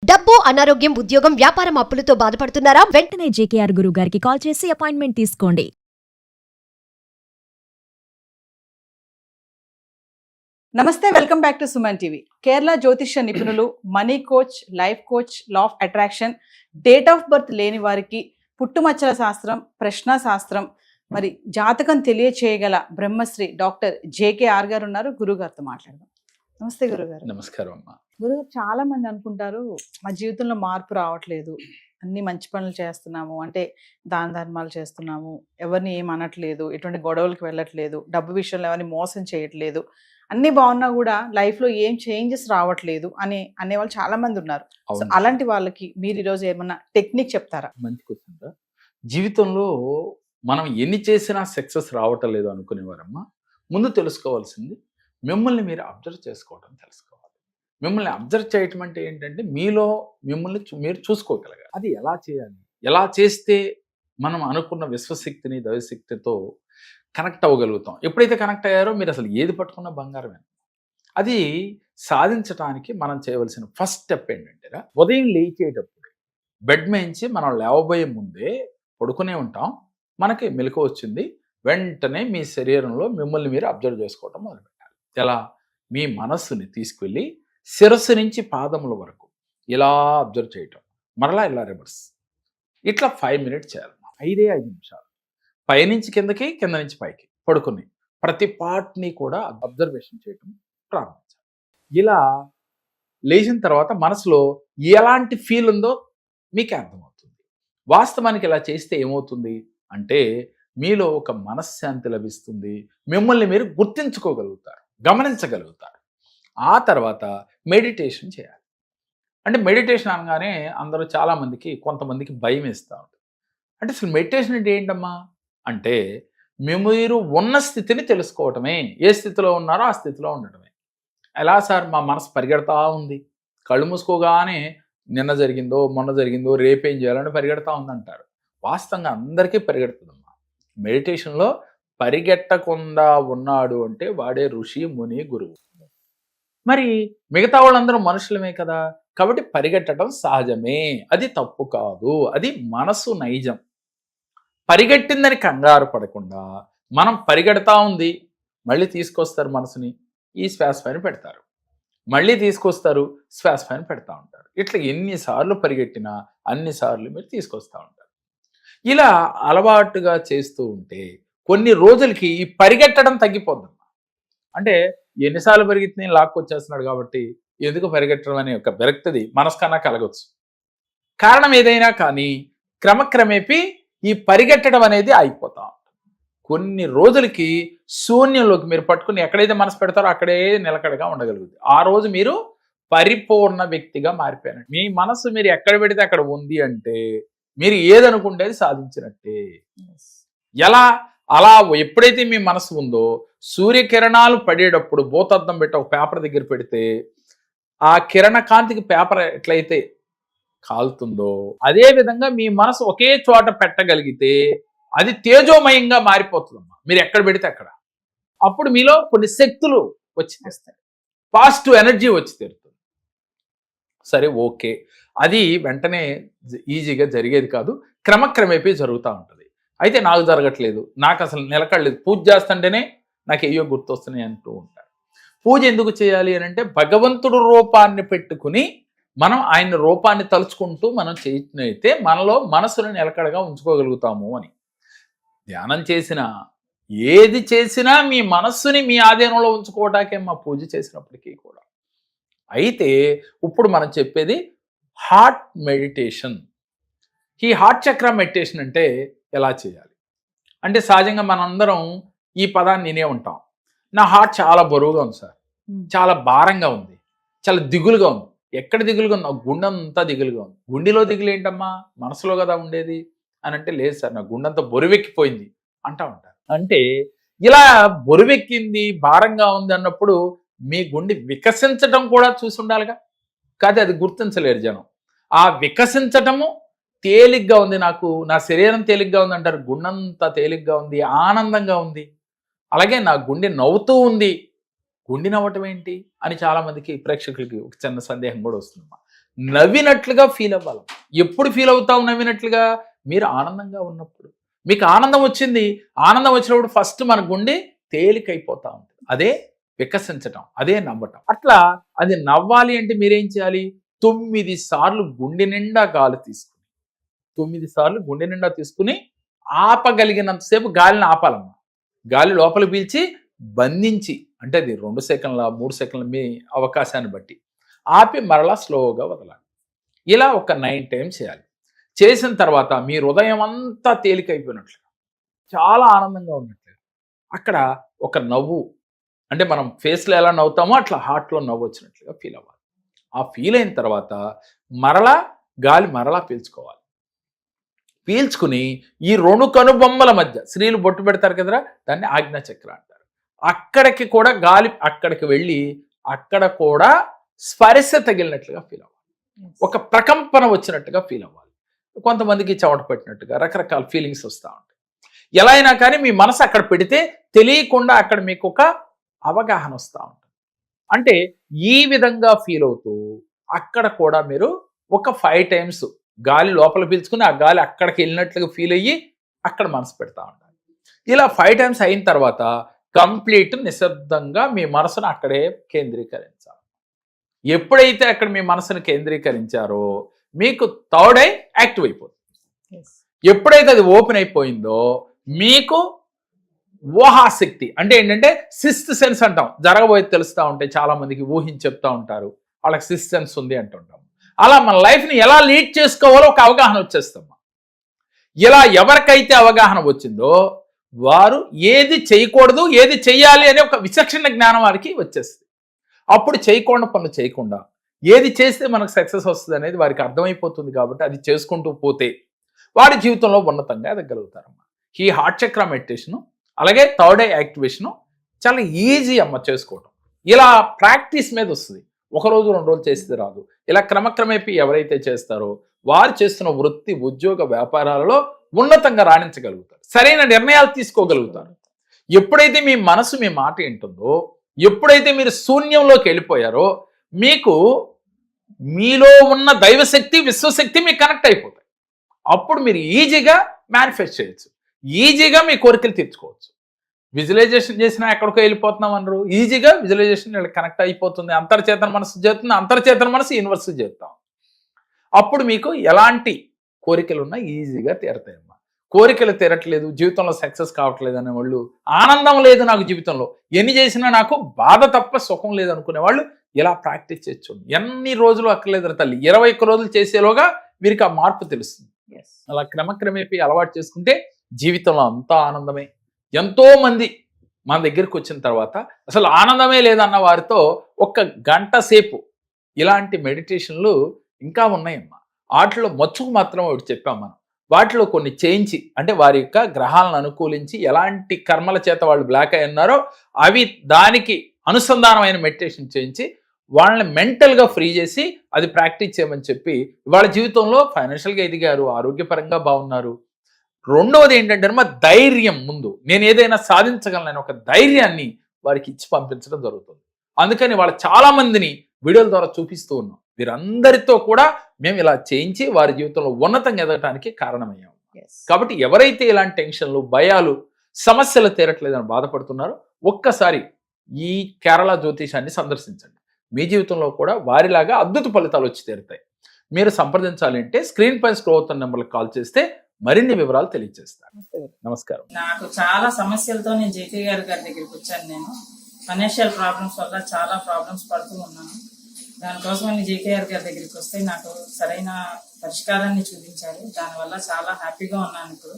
డబ్బు, అనారోగ్యం, ఉద్యోగం, వ్యాపారం అప్పులతో బాధపడుతున్నారా? వెంటనే జేకేఆర్ గురువు గారికి కాల్ చేసి అపాయింట్మెంట్ తీసుకోండి. నమస్తే, welcome back to Suman TV. Kerala జ్యోతిష్య నిపుణులు, money coach, life coach, law of attraction, date of birth లేని వారికి పుట్టుమచ్చల శాస్త్రం, ప్రశ్న శాస్త్రం, మరి జాతకం తెలియచేయగల బ్రహ్మశ్రీ డాక్టర్ జేకేఆర్ గారు ఉన్నారు. గురుగారితో మాట్లాడదాం. నమస్తే గురుగారు. నమస్కారం అమ్మా. గురుగారు, చాలా మంది అనుకుంటారు మా జీవితంలో మార్పు రావట్లేదు, అన్ని మంచి పనులు చేస్తున్నాము, అంటే దాన ధర్మాలు చేస్తున్నాము, ఎవరిని ఏం అనట్లేదు, ఎటువంటి గొడవలకు వెళ్ళట్లేదు, డబ్బు విషయంలో ఎవరిని మోసం చేయట్లేదు, అన్ని బాగున్నా కూడా లైఫ్లో ఏం చేంజెస్ రావట్లేదు అనేవాళ్ళు చాలా మంది ఉన్నారు. సో అలాంటి వాళ్ళకి మీరు ఈరోజు ఏమన్నా టెక్నిక్ చెప్తారా? మంచి క్వశ్చన్. జీవితంలో మనం ఎన్ని చేసినా సక్సెస్ రావటం లేదు అనుకునేవారమ్మా, ముందు తెలుసుకోవాల్సింది మిమ్మల్ని మీరు అబ్జర్వ్ చేసుకోవడం తెలుసుకోవాలి. మిమ్మల్ని అబ్జర్వ్ చేయటం అంటే ఏంటంటే మీలో మిమ్మల్ని మీరు చూసుకోగలగాలి. అది ఎలా చేయాలి, ఎలా చేస్తే మనం అనుకున్న విశ్వశక్తిని దైవశక్తితో కనెక్ట్ అవ్వగలుగుతాం. ఎప్పుడైతే కనెక్ట్ అయ్యారో మీరు అసలు ఏది పట్టుకున్నా బంగారమే. అది సాధించడానికి మనం చేయవలసిన ఫస్ట్ స్టెప్ ఏంటంటే, ఉదయం లేచేటప్పుడు బెడ్ మేంచి మనం లేవబోయే ముందే పడుకునే ఉంటాం, మనకి మెలకువ వచ్చింది, వెంటనే మీ శరీరంలో మిమ్మల్ని మీరు అబ్జర్వ్ చేసుకోవటం మొదలుపెట్టాలి. ఎలా? మీ మనస్సుని తీసుకెళ్ళి శిరస్సు నుంచి పాదముల వరకు ఇలా అబ్జర్వ్ చేయటం, మరలా ఇలా రివర్స్, ఇట్లా 5 మినిట్స్ చేయాలి. 5 నిమిషాలు పైనుంచి కిందకి, కింద నుంచి పైకి పడుకుని ప్రతి పార్ట్ని కూడా అబ్జర్వేషన్ చేయటం ప్రారంభించాలి. ఇలా లేచిన తర్వాత మనసులో ఎలాంటి ఫీల్ ఉందో మీకే అర్థమవుతుంది. వాస్తవానికి ఇలా చేస్తే ఏమవుతుంది అంటే మీలో ఒక మనశ్శాంతి లభిస్తుంది, మిమ్మల్ని మీరు గుర్తించుకోగలుగుతారు, గమనించగలుగుతారు. ఆ తర్వాత మెడిటేషన్ చేయాలి. అంటే మెడిటేషన్ అనగానే అందరూ చాలామందికి, కొంతమందికి భయం వేస్తూ ఉంటుంది. అంటే అసలు మెడిటేషన్ అంటే ఏంటమ్మా అంటే మీరు ఉన్న స్థితిని తెలుసుకోవటమే. ఏ స్థితిలో ఉన్నారో ఆ స్థితిలో ఉండటమే. ఎలా సార్, మా మనసు పరిగెడతా ఉంది, కళ్ళు మూసుకోగానే నిన్న జరిగిందో మొన్న జరిగిందో రేపేం చేయాలని పరిగెడతా ఉందంటారు. వాస్తవంగా అందరికీ పరిగెడుతుందమ్మా. మెడిటేషన్లో పరిగెట్టకుండా ఉన్నాడు అంటే వాడే ఋషి, ముని, గురువు. మరి మిగతా వాళ్ళందరూ మనుషులమే కదా, కాబట్టి పరిగెట్టడం సహజమే, అది తప్పు కాదు, అది మనసు నైజం. పరిగెట్టిందని కంగారు పడకుండా మనం పరిగెడతా ఉంది, మళ్ళీ తీసుకొస్తారు మనసుని, ఈ శ్వాస పైన పెడతారు, మళ్ళీ తీసుకొస్తారు, శ్వాస పైన పెడతా ఉంటారు. ఇట్లా ఎన్నిసార్లు పరిగెట్టినా అన్నిసార్లు మీరు తీసుకొస్తూ ఉంటారు. ఇలా అలవాటుగా చేస్తూ ఉంటే కొన్ని రోజులకి ఈ పరిగెట్టడం తగ్గిపోద్దమ్మా. అంటే ఎన్నిసార్లు పరిగెత్తి లాక్కొచ్చేస్తున్నాడు కాబట్టి ఎందుకు పరిగెట్టడం అనే ఒక విరక్తి మనసుకన్నా కలగొచ్చు. కారణం ఏదైనా కానీ క్రమక్రమేపీ ఈ పరిగెట్టడం అనేది అయిపోతా ఉంటుంది. కొన్ని రోజులకి శూన్యంలోకి మీరు పట్టుకుని ఎక్కడైతే మనసు పెడతారో అక్కడే నిలకడగా ఉండగలుగుతుంది. ఆ రోజు మీరు పరిపూర్ణ వ్యక్తిగా మారిపోయారు. మీ మనసు మీరు ఎక్కడ పెడితే అక్కడ ఉంది అంటే మీరు ఏదనుకుంటే సాధించినట్టే. ఎలా? అలా ఎప్పుడైతే మీ మనసు ఉందో, సూర్యకిరణాలు పడేటప్పుడు భూతద్దం పెట్టి ఒక పేపర్ దగ్గర పెడితే ఆ కిరణ కాంతికి పేపర్ ఎట్లయితే కాలుతుందో అదే విధంగా మీ మనసు ఒకే చోట పెట్టగలిగితే అది తేజోమయంగా మారిపోతుందమ్మా. మీరు ఎక్కడ పెడితే అక్కడ. అప్పుడు మీలో కొన్ని శక్తులు వచ్చి తెస్తాయి, పాజిటివ్ ఎనర్జీ వచ్చి తీరుతుంది. సరే, ఓకే, అది వెంటనే ఈజీగా జరిగేది కాదు, క్రమక్రమేపీ జరుగుతూ ఉంటుంది. అయితే నాకు జరగట్లేదు, నాకు అసలు నిలకడలేదు, పూజ చేస్తుంటేనే నాకు ఏయో గుర్తొస్తున్నాయి అంటూ ఉంటారు. పూజ ఎందుకు చేయాలి అని అంటే భగవంతుడు రూపాన్ని పెట్టుకుని మనం ఆయన రూపాన్ని తలుచుకుంటూ మనం చేసినైతే మనలో మనసును నిలకడగా ఉంచుకోగలుగుతాము అని. ధ్యానం చేసినా ఏది చేసినా మీ మనస్సుని మీ ఆధీనంలో ఉంచుకోవటాకే మా పూజ చేసినప్పటికీ కూడా. అయితే ఇప్పుడు మనం చెప్పేది హార్ట్ మెడిటేషన్. ఈ హార్ట్ చక్ర మెడిటేషన్ అంటే ఎలా చేయాలి అంటే, సహజంగా మనందరం ఈ పదాన్ని వినే ఉంటాం. నా హార్ట్ చాలా బరువుగా ఉంది సార్, చాలా భారంగా ఉంది, చాలా దిగులుగా ఉంది. ఎక్కడ దిగులుగా ఉంది? నా గుండె అంతా దిగులుగా ఉంది. గుండెలో దిగులు ఏంటమ్మా, మనసులో కదా ఉండేది అని అంటే, లేదు సార్ నా గుండెంతా బరువెక్కిపోయింది అంటా ఉంటారు. అంటే ఇలా బరువెక్కింది, భారంగా ఉంది అన్నప్పుడు మీ గుండె వికసించటం కూడా చూసి ఉండాలిగా. కాదు, అది గుర్తించలేరు జనం. ఆ వికసించటము తేలిగ్గా ఉంది, నాకు నా శరీరం తేలిగ్గా ఉంది అంటారు, గుండెంతా తేలిగ్గా ఉంది, ఆనందంగా ఉంది. అలాగే నా గుండె నవ్వుతూ ఉంది, గుండె నవ్వటం ఏంటి అని చాలామందికి ప్రేక్షకులకి ఒక చిన్న సందేహం కూడా వస్తుందమ్మా. నవ్వినట్లుగా ఫీల్ అవ్వాలి. ఎప్పుడు ఫీల్ అవుతాం నవ్వినట్లుగా? మీరు ఆనందంగా ఉన్నప్పుడు. మీకు ఆనందం వచ్చింది, ఆనందం వచ్చినప్పుడు ఫస్ట్ మన గుండె తేలికైపోతా ఉంటుంది. అదే వికసించటం, అదే నవ్వటం. అట్లా అది నవ్వాలి అంటే మీరేం చేయాలి? 9 సార్లు గుండె నిండా గాలి తీసుకుని, 9 సార్లు గుండె నిండా తీసుకుని ఆపగలిగినంతసేపు గాలిని ఆపాలమ్మా. గాలి లోపల పీల్చి బంధించి, అంటే అది 2 సెకండ్ల 3 సెకండ్ల మీ అవకాశాన్ని బట్టి ఆపి మరలా స్లోగా వదలాలి. ఇలా ఒక 9 టైమ్స్ చేయాలి. చేసిన తర్వాత మీ హృదయం అంతా తేలికైపోయినట్లుగా, చాలా ఆనందంగా ఉన్నట్లుగా, అక్కడ ఒక నవ్వు, అంటే మనం ఫేస్లో ఎలా నవ్వుతామో అట్లా హార్ట్లో నవ్వు వచ్చినట్లుగా ఫీల్ అవ్వాలి. ఆ ఫీల్ అయిన తర్వాత మరలా గాలి మరలా పీల్చుకోవాలి. పీల్చుకుని ఈ 2 కనుబొమ్మల మధ్య, స్త్రీలు బొట్టు పెడతారు కదరా, దాన్ని ఆజ్ఞాచక్ర అంటారు. అక్కడికి కూడా గాలి అక్కడికి వెళ్ళి అక్కడ కూడా స్పర్శ తగిలినట్లుగా ఫీల్ అవ్వాలి. ఒక ప్రకంపన వచ్చినట్టుగా ఫీల్ అవ్వాలి. కొంతమందికి చెమట పెట్టినట్టుగా రకరకాల ఫీలింగ్స్ వస్తూ ఉంటాయి. ఎలా అయినా కానీ మీ మనసు అక్కడ పెడితే తెలియకుండా అక్కడ మీకు ఒక అవగాహన వస్తూ ఉంటుంది. అంటే ఈ విధంగా ఫీల్ అవుతూ అక్కడ కూడా మీరు ఒక 5 టైమ్స్ గాలి లోపల పీల్చుకుని ఆ గాలి అక్కడికి వెళ్ళినట్లుగా ఫీల్ అయ్యి అక్కడ మనసు పెడతా ఉంటారు. ఇలా 5 టైమ్స్ అయిన తర్వాత కంప్లీట్ నిశ్శబ్దంగా మీ మనసును అక్కడే కేంద్రీకరించాలి. ఎప్పుడైతే అక్కడ మీ మనసును కేంద్రీకరించారో మీకు థర్డ్ ఐ యాక్టివ్ అయిపోతుంది. ఎప్పుడైతే అది ఓపెన్ అయిపోయిందో మీకు ఊహాశక్తి, అంటే ఏంటంటే సిక్స్త్ సెన్స్ అంటాం, జరగబోయేది తెలుస్తూ ఉంటాయి. చాలా మందికి ఊహించి చెప్తా ఉంటారు, వాళ్ళకి సిక్స్త్ సెన్స్ ఉంది అంటుంటాం. అలా మన లైఫ్ని ఎలా లీడ్ చేసుకోవాలో ఒక అవగాహన వచ్చేస్తాం. ఇలా ఎవరికైతే అవగాహన వచ్చిందో వారు ఏది చేయకూడదు, ఏది చెయ్యాలి అనే ఒక విచక్షణ జ్ఞానం వారికి వచ్చేస్తుంది. అప్పుడు చేయకుండా పనులు చేయకుండా ఏది చేస్తే మనకు సక్సెస్ వస్తుంది అనేది వారికి అర్థమైపోతుంది. కాబట్టి అది చేసుకుంటూ పోతే వారి జీవితంలో ఉన్నతంగా ఎదగలుగుతారమ్మా. ఈ హార్ట్ చక్ర మెడిటేషను అలాగే థర్డ్ ఐ యాక్టివేషను చాలా ఈజీ అమ్మ చేసుకోవటం. ఇలా ప్రాక్టీస్ మీద వస్తుంది. 1 రోజు 2 రోజులు చేస్తే రాదు. ఇలా క్రమక్రమేపీ ఎవరైతే చేస్తారో వారు చేస్తున్న వృత్తి, ఉద్యోగ, వ్యాపారాలలో ఉన్నతంగా రాణించగలుగుతారు. సరైన నిర్ణయాలు తీసుకోగలుగుతారు. ఎప్పుడైతే మీ మనసు మీ మాట వింటుందో, ఎప్పుడైతే మీరు శూన్యంలోకి వెళ్ళిపోయారో మీకు మీలో ఉన్న దైవశక్తి, విశ్వశక్తి మీకు కనెక్ట్ అయిపోతాయి. అప్పుడు మీరు ఈజీగా మేనిఫెస్ట్ చేయొచ్చు, ఈజీగా మీ కోరికలు తీర్చుకోవచ్చు. విజువలైజేషన్ చేసినా ఎక్కడికో వెళ్ళిపోతున్నాం అన్నారు, ఈజీగా విజువలైజేషన్ కనెక్ట్ అయిపోతుంది. అంతర్చేతన మనసు చేస్తుంది, అంతర్చేతన మనసు యూనివర్స్ చేస్తాం. అప్పుడు మీకు ఎలాంటి కోరికలు ఉన్నా ఈజీగా తీరతాయమ్మా. కోరికలు తీరట్లేదు, జీవితంలో సక్సెస్ కావట్లేదు అనే వాళ్ళు, ఆనందం లేదు నాకు జీవితంలో, ఎన్ని చేసినా నాకు బాధ తప్ప సుఖం లేదు అనుకునే వాళ్ళు ఇలా ప్రాక్టీస్ చేయొచ్చు. ఎన్ని రోజులు అక్కర్లేదు తల్లి, 21 రోజులు చేసేలోగా వీరికి ఆ మార్పు తెలుస్తుంది. అలా క్రమక్రమేపీ అలవాటు చేసుకుంటే జీవితంలో అంతా ఆనందమే. ఎంతో మంది మన దగ్గరికి వచ్చిన తర్వాత అసలు ఆనందమే లేదన్న వారితో 1 గంట సేపు ఇలాంటి మెడిటేషన్లు ఇంకా ఉన్నాయమ్మా. వాటిలో మచ్చుకు మాత్రం ఒకటి చెప్పాం మనం. వాటిలో కొన్ని చేయించి, అంటే వారి యొక్క గ్రహాలను అనుకూలించి ఎలాంటి కర్మల చేత వాళ్ళు బ్లాక్ అయి ఉన్నారో అవి దానికి అనుసంధానమైన మెడిటేషన్ చేయించి వాళ్ళని మెంటల్గా ఫ్రీ చేసి అది ప్రాక్టీస్ చేయమని చెప్పి వాళ్ళ జీవితంలో ఫైనాన్షియల్గా ఎదిగారు, ఆరోగ్యపరంగా బాగున్నారు. రెండవది ఏంటంటే ధైర్యం, ముందు నేను ఏదైనా సాధించగలను ఒక ధైర్యాన్ని వారికి ఇచ్చి పంపించడం జరుగుతుంది. అందుకని వాళ్ళ చాలా మందిని వీడియోల ద్వారా చూపిస్తూ ఉన్నాం. వీరందరితో కూడా మేము ఇలా చేయించి వారి జీవితంలో ఉన్నతంగా ఎదగటానికి కారణమయ్యాము. కాబట్టి ఎవరైతే ఇలాంటి టెన్షన్లు, భయాలు, సమస్యలు తీరట్లేదని బాధపడుతున్నారో ఒక్కసారి ఈ కేరళ జ్యోతిషాన్ని సందర్శించండి. మీ జీవితంలో కూడా వారిలాగా అద్భుత ఫలితాలు వచ్చి తీరుతాయి. మీరు సంప్రదించాలి అంటే స్క్రీన్ పై స్క్రోల్ అవుతున్న నెంబర్కి కాల్ చేస్తే మరిన్ని వివరాలు తెలియజేస్తాను. నమస్కారం. నాకు చాలా సమస్యలతో నేను జేకే గారి దగ్గరికి వచ్చాను. నేను ఫైనాన్షియల్ ప్రాబ్లమ్స్ వల్ల చాలా ప్రాబ్లమ్స్ పడుతూ ఉన్నాను. దానికోసం నేను జేకే గారి దగ్గరికి వస్తే నాకు సరైన పరిష్కారాన్ని చూపించారు. దానివల్ల చాలా హ్యాపీగా ఉన్నాను ఇప్పుడు.